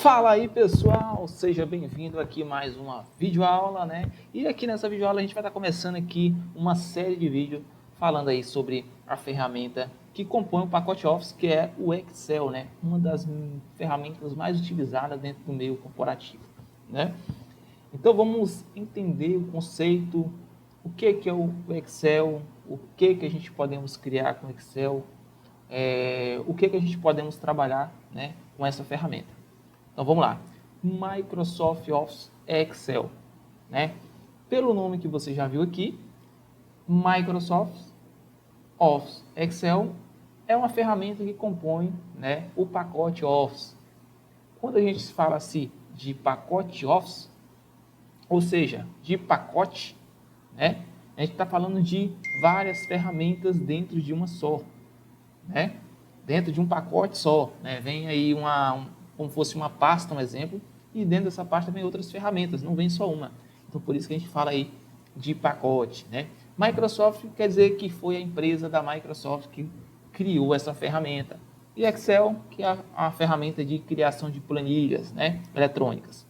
Fala aí, pessoal, seja bem-vindo aqui a mais uma videoaula, né? E aqui nessa videoaula a gente vai estar começando aqui uma série de vídeos falando aí sobre a ferramenta que compõe o pacote Office, que é o Excel, né? Uma das ferramentas mais utilizadas dentro do meio corporativo, né? Então vamos entender o conceito, o que é o Excel, o que a gente podemos criar com o Excel, o que a gente podemos trabalhar, né, com essa ferramenta. Então vamos lá, Microsoft Office Excel, né? Pelo nome que você já viu aqui, Microsoft Office Excel é uma ferramenta que compõe, né, o pacote Office. Quando a gente fala assim de pacote Office, ou seja, de pacote, né, a gente está falando de várias ferramentas dentro de uma só, né? Dentro de um pacote só, né? Vem aí como fosse uma pasta, um exemplo, e dentro dessa pasta vem outras ferramentas, não vem só uma. Então, por isso que a gente fala aí de pacote, né? Microsoft quer dizer que foi a empresa da Microsoft que criou essa ferramenta. E Excel, que é a ferramenta de criação de planilhas, né, eletrônicas.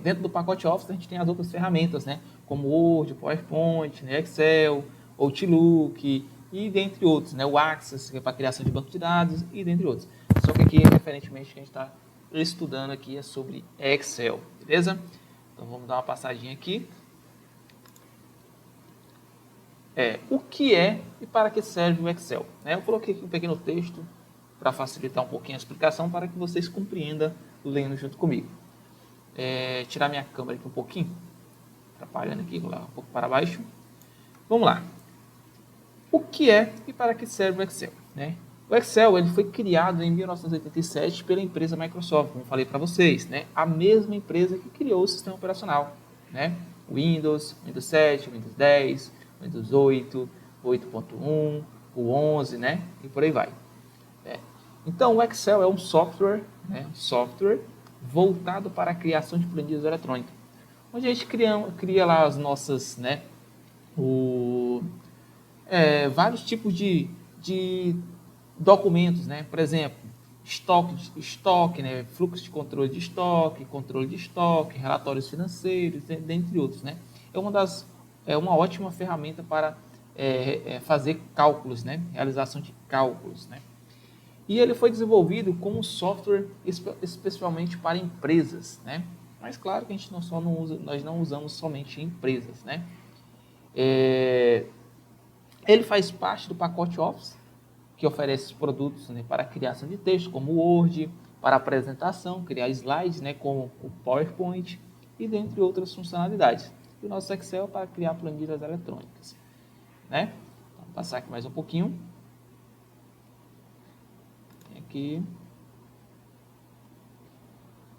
Dentro do pacote Office a gente tem as outras ferramentas, né, como Word, PowerPoint, né, Excel, Outlook e dentre outros, né, o Access, que é para criação de banco de dados e dentre outros. Só que aqui, referentemente, que a gente está estudando aqui é sobre Excel, beleza? Então vamos dar uma passadinha aqui. O que é e para que serve o Excel? Eu coloquei aqui um pequeno texto para facilitar um pouquinho a explicação para que vocês compreendam lendo junto comigo. Tirar minha câmera aqui um pouquinho, atrapalhando aqui, vou lá um pouco para baixo. Vamos lá. O que é e para que serve o Excel? Né? O Excel ele foi criado em 1987 pela empresa Microsoft, como falei para vocês, né? A mesma empresa que criou o sistema operacional, né? Windows 7, Windows 10, Windows 8, 8.1, o 11, né? E por aí vai. Então, o Excel é um software, né? Voltado para a criação de planilhas eletrônicas, onde a gente cria lá as nossas, né? Vários tipos de documentos, né? Por exemplo, estoque, né? Fluxo de controle de estoque, relatórios financeiros, dentre outros, né? É uma ótima ferramenta para fazer cálculos, né? Realização de cálculos, né? E ele foi desenvolvido como software especialmente para empresas, né? Mas claro que a gente nós não usamos somente em empresas, né? Ele faz parte do pacote Office, que oferece produtos, né, para criação de texto, como o Word, para apresentação, criar slides, né, como o PowerPoint, e dentre outras funcionalidades. E o nosso Excel para criar planilhas eletrônicas, né? Então, vou passar aqui mais um pouquinho. Aqui.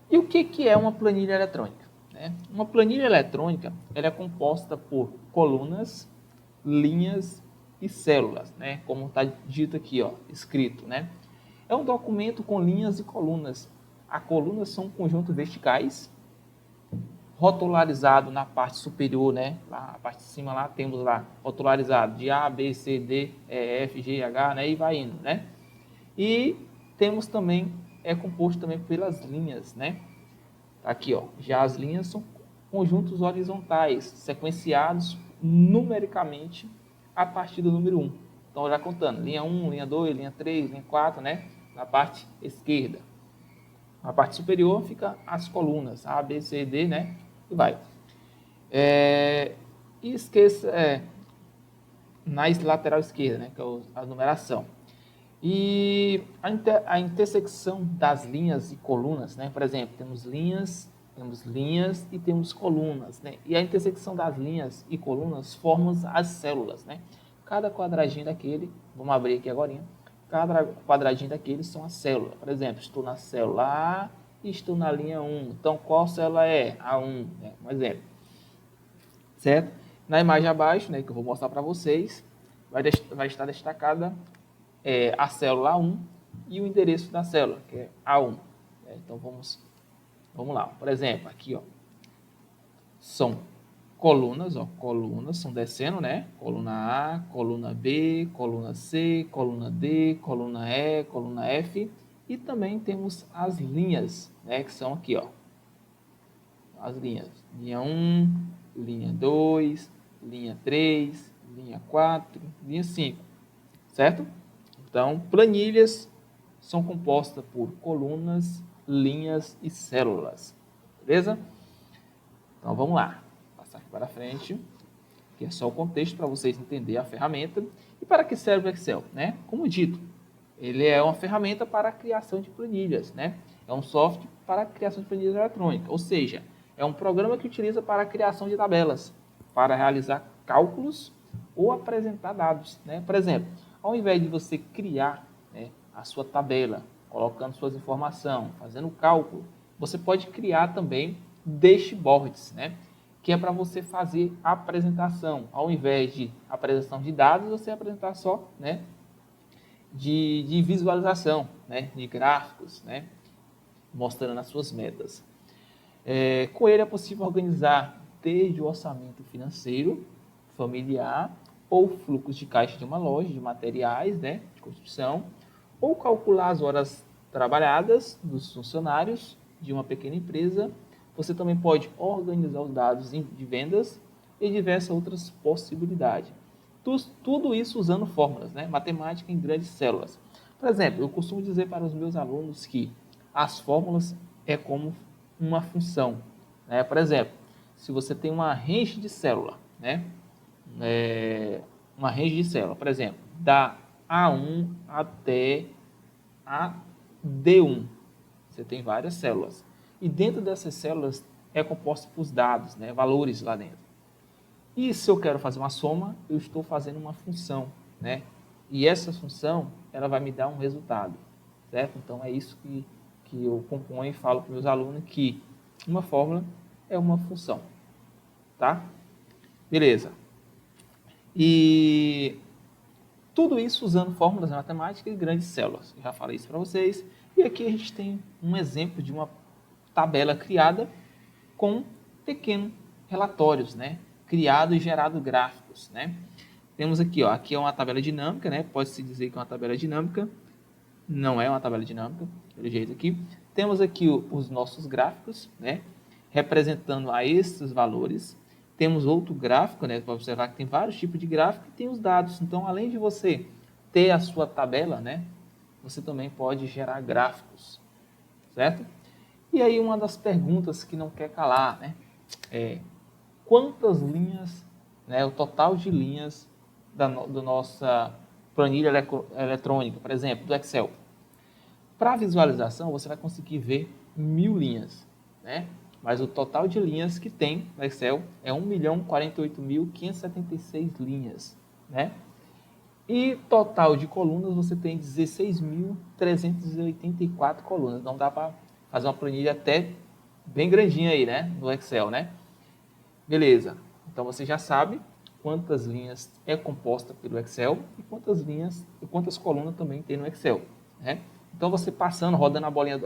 E o que é uma planilha eletrônica? Uma planilha eletrônica ela é composta por colunas, linhas e células, né? Como está dito aqui, ó, escrito, né? É um documento com linhas e colunas. As colunas são conjuntos verticais, rotularizado na parte superior, né? Lá, a parte de cima lá temos lá rotularizado de A, B, C, D, E, F, G, H, né? E vai indo, né? E temos também, composto também pelas linhas, né? Aqui, ó, já as linhas são conjuntos horizontais, sequenciados numericamente a partir do número 1. Então, já contando, linha 1, linha 2, linha 3, linha 4, né? Na parte esquerda. Na parte superior fica as colunas, A, B, C, D, né? E vai. E esqueça, na lateral esquerda, né? Que é a numeração. E a intersecção das linhas e colunas, né? Por exemplo, temos linhas e temos colunas, né? E a intersecção das linhas e colunas formam as células, né? Cada quadradinho daquele, vamos abrir aqui agora, cada quadradinho daquele são as células. Por exemplo, estou na célula A e estou na linha 1. Então, qual célula é? A1, né? Um exemplo. Certo? Na imagem abaixo, né, que eu vou mostrar para vocês, vai estar destacada a célula A1 e o endereço da célula, que é A1. Então, vamos lá. Por exemplo, aqui, ó, são colunas, ó, colunas são descendo, né? Coluna A, coluna B, coluna C, coluna D, coluna E, coluna F E também temos as linhas, né, que são aqui, ó, as linhas. Linha 1, linha 2, linha 3, linha 4, linha 5, certo? Então, planilhas são compostas por colunas, linhas e células, beleza? Então, vamos lá. Vou passar aqui para frente, que é só o contexto para vocês entenderem a ferramenta. E para que serve o Excel, né? Como dito, ele é uma ferramenta para a criação de planilhas, né? É um software para a criação de planilhas eletrônicas, ou seja, é um programa que utiliza para a criação de tabelas, para realizar cálculos ou apresentar dados, né? Por exemplo, ao invés de você criar, né, a sua tabela, colocando suas informações, fazendo o cálculo, você pode criar também dashboards, né? Que é para você fazer a apresentação. Ao invés de apresentação de dados, você apresentar só, né, de visualização, né, de gráficos, né, mostrando as suas metas. Com ele é possível organizar desde o orçamento financeiro, familiar, ou fluxos de caixa de uma loja, de materiais, né, de construção, ou calcular as horas trabalhadas dos funcionários de uma pequena empresa. Você também pode organizar os dados de vendas e diversas outras possibilidades. Tudo isso usando fórmulas, né, matemática em grandes células. Por exemplo, eu costumo dizer para os meus alunos que as fórmulas é como uma função, né? Por exemplo, se você tem uma range de célula, né? Uma range de célula, por exemplo, da A1 até a D1. Você tem várias células. E dentro dessas células é composto por dados, né? Valores lá dentro. E se eu quero fazer uma soma, eu estou fazendo uma função, né? E essa função, ela vai me dar um resultado, certo? Então, é isso que eu componho e falo para os meus alunos que uma fórmula é uma função, tá? Beleza. E tudo isso usando fórmulas matemáticas e grandes células. Eu já falei isso para vocês. E aqui a gente tem um exemplo de uma tabela criada com pequenos relatórios, né? Criado e gerado gráficos, né? Temos aqui, ó, aqui é uma tabela dinâmica, né? Pode-se dizer que é uma tabela dinâmica. Não é uma tabela dinâmica, pelo jeito aqui. Temos aqui os nossos gráficos, né? Representando a esses valores. Temos outro gráfico, né? Para observar que tem vários tipos de gráfico e tem os dados. Então, além de você ter a sua tabela, né? Você também pode gerar gráficos, certo? E aí uma das perguntas que não quer calar, né? É quantas linhas, né? O total de linhas da nossa planilha eletrônica, por exemplo, do Excel. Para visualização, você vai conseguir ver 1000 linhas, né? Mas o total de linhas que tem no Excel é 1.048.576 linhas, né? E total de colunas você tem 16.384 colunas. Então dá para fazer uma planilha até bem grandinha aí, né? No Excel, né? Beleza. Então você já sabe quantas linhas é composta pelo Excel e quantas linhas e quantas colunas também tem no Excel, né? Então você passando, rodando a bolinha,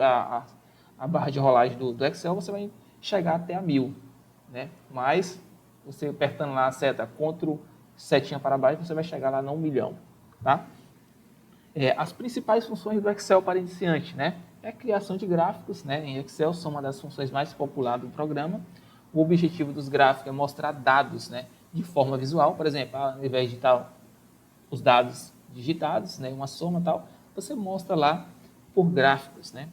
a barra de rolagem do Excel, você vai chegar até a 1000, né? Mas você apertando lá a seta Ctrl setinha para baixo, você vai chegar lá no 1 milhão, tá? As principais funções do Excel para iniciante, né? É a criação de gráficos, né? Em Excel são uma das funções mais populares do programa. O objetivo dos gráficos é mostrar dados, né, de forma visual. Por exemplo, ao invés de digitar os dados digitados, né, uma soma e tal, você mostra lá por gráficos, né?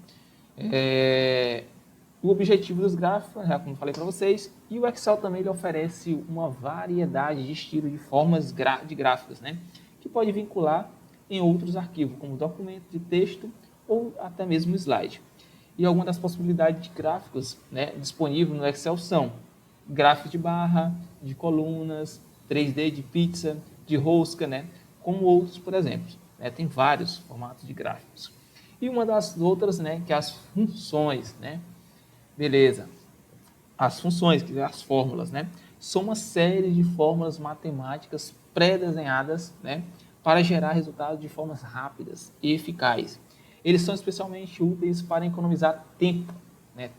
O objetivo dos gráficos, já como falei para vocês, e o Excel também ele oferece uma variedade de estilos de formas de gráficos, né, que pode vincular em outros arquivos, como documento de texto ou até mesmo slide. E algumas das possibilidades de gráficos, né, disponíveis no Excel são gráfico de barra, de colunas, 3D de pizza, de rosca, né, como outros, por exemplo. Né, tem vários formatos de gráficos. E uma das outras, né, que é as funções, né? Beleza. As funções, que é as fórmulas, né? São uma série de fórmulas matemáticas pré-desenhadas, né, para gerar resultados de formas rápidas e eficazes. Eles são especialmente úteis para economizar tempo, né,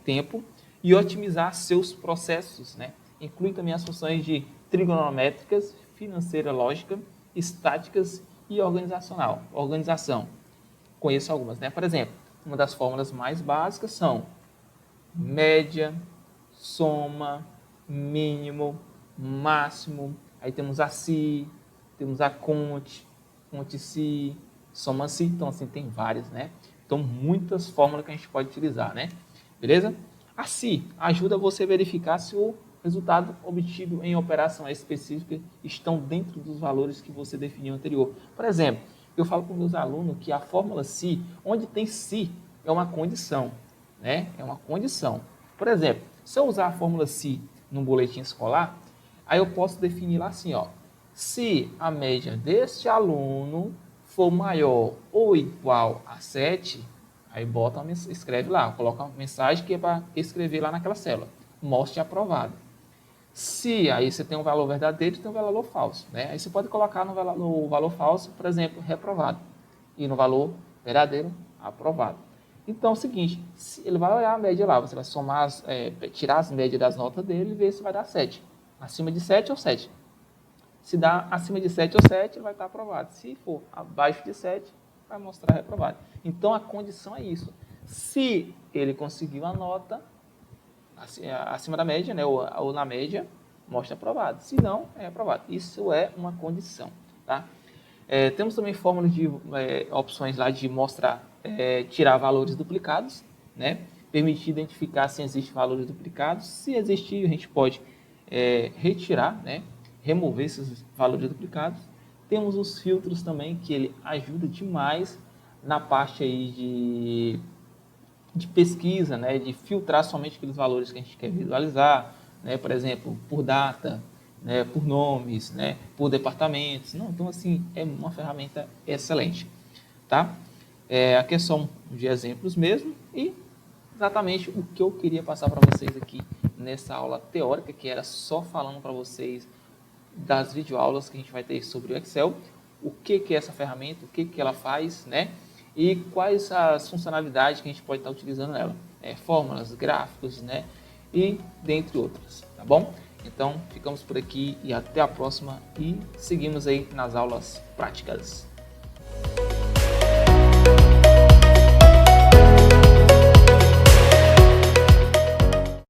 e otimizar seus processos, né? Inclui também as funções de trigonométricas, financeira lógica, estáticas e organização. Conheço algumas, né? Por exemplo, uma das fórmulas mais básicas são média, soma, mínimo, máximo. Aí temos a si, temos a conte, conte-se, soma-se. Então, assim, tem várias, né? Então, muitas fórmulas que a gente pode utilizar, né? Beleza? A si ajuda você a verificar se o resultado obtido em operação específica estão dentro dos valores que você definiu anterior. Por exemplo, eu falo para os meus alunos que a fórmula se, onde tem se, é uma condição, né? É uma condição. Por exemplo, se eu usar a fórmula se num boletim escolar, aí eu posso definir lá assim, ó, se a média deste aluno for maior ou igual a 7, aí escreve lá, coloca uma mensagem que é para escrever lá naquela célula, mostre aprovado. Se aí você tem um valor verdadeiro e tem um valor falso, né? Aí você pode colocar no valor falso, por exemplo, reprovado, e no valor verdadeiro, aprovado. Então é o seguinte, ele vai olhar a média lá, você vai somar, tirar as médias das notas dele e ver se vai dar 7. Acima de 7 ou 7. Se dá acima de 7 ou 7, vai estar aprovado. Se for abaixo de 7, vai mostrar reprovado. Então a condição é isso. Se ele conseguiu a nota acima da média, né, ou na média, mostra aprovado. Se não, é aprovado. Isso é uma condição. Tá? Temos também fórmulas de opções lá de mostrar, tirar valores duplicados, né? Permitir identificar se existem valores duplicados. Se existir, a gente pode retirar, né? Remover esses valores duplicados. Temos os filtros também, que ele ajuda demais na parte aí de pesquisa, né? De filtrar somente aqueles valores que a gente quer visualizar, né? Por exemplo, por data, né, por nomes, né, por departamentos. Não, então, assim, é uma ferramenta excelente. Tá? Aqui é só um de exemplos mesmo e exatamente o que eu queria passar para vocês aqui nessa aula teórica, que era só falando para vocês das videoaulas que a gente vai ter sobre o Excel, o que é essa ferramenta, o que ela faz, né? E quais as funcionalidades que a gente pode estar utilizando nela. Fórmulas, gráficos, né? E dentre outras, tá bom? Então, ficamos por aqui e até a próxima e seguimos aí nas aulas práticas.